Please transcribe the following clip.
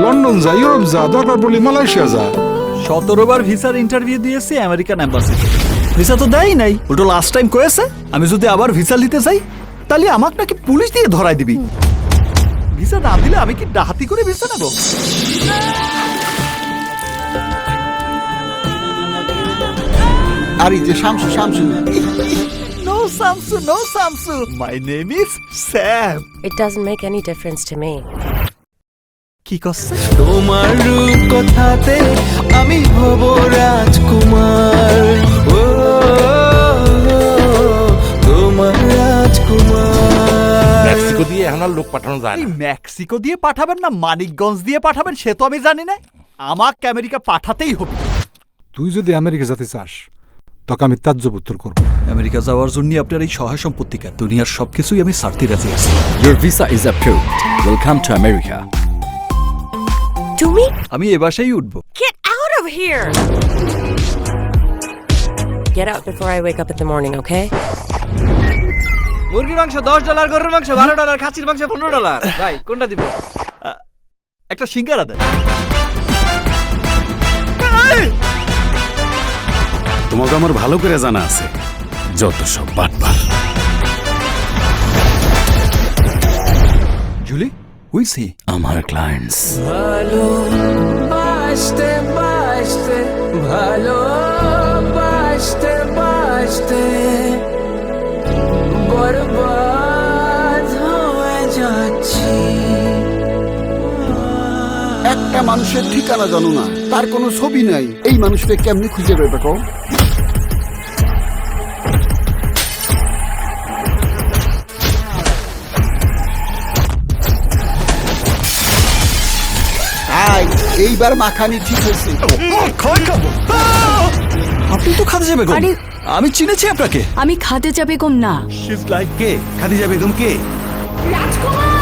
London যা, Europe যা, দরকার পড়লে মালয়েশিয়া যা। 17 বার ভিসার ইন্টারভিউ দিয়েছি আমেরিকান এম্বাসিতে, ভিসা তো দেয় নাই। ওটা লাস্ট টাইম কয়েছে আমি যদি আবার ভিসা নিতে চাই তাহলে আমাকে নাকি পুলিশ দিয়ে ধরাই দিবি। ভিসা না দিলে আমি কি ডাহাতি করে ভিসা নেব? আর এই যে Shamsu Shamsu no Samsu, no Samsu, my name is Sam. It doesn't make any difference to me. কি করছে? তোমার রূপ কথাতে আমি হব রাজকুমার, ও তোমার রাজকুমার। মেক্সিকো দিয়ে এখন আর লোক পাঠানো যায় এই না। মেক্সিকো দিয়ে পাঠাবেন না মানিকগঞ্জ দিয়ে পাঠাবেন সে তো আমি জানি না। আমাকে আমেরিকা পাঠাতেই হবে। তুই যদি আমেরিকা যেতে চাস তোকে আমি ত্যায্যপুত্র করবো। আমেরিকা যাওয়ার জন্য আপনার এই সহায় সম্পত্তিকা দুনিয়ার সবকিছুই আমি ছাড়তে রাজি আছি। Your visa is approved. Welcome to America. তুমি আমি এ বাসায় উঠবো। get out of here. Get out before I wake up in the morning, okay? মুরগির মাংস $10, গরুর মাংস $12, খাসির মাংস $15। ভাই কোনটা দিব? একটা সিঙ্গারা দেন। তোমাকে আমার ভালো করে জানা আছে যত সব বাটপার। জুলি, হুই সি? আমার clients. ভালো বাসতে বাসতে, ভালো বাসতে বাসতে বরবাদ হয়ে যাচ্ছি। একটা মানুষের ঠিকানা জানো না, তার কোনো ছবি নাই, এই মানুষকে কেমনি খুঁজে বের করো? এইবার মাখানি ঠিক হয়েছে। আপনি তো খাদিজা বেগম। আরে আমি চিনেছি আপনাকে। আমি খাদিজা বেগম না। কে খাদিজা বেগম কে? রাজকুমার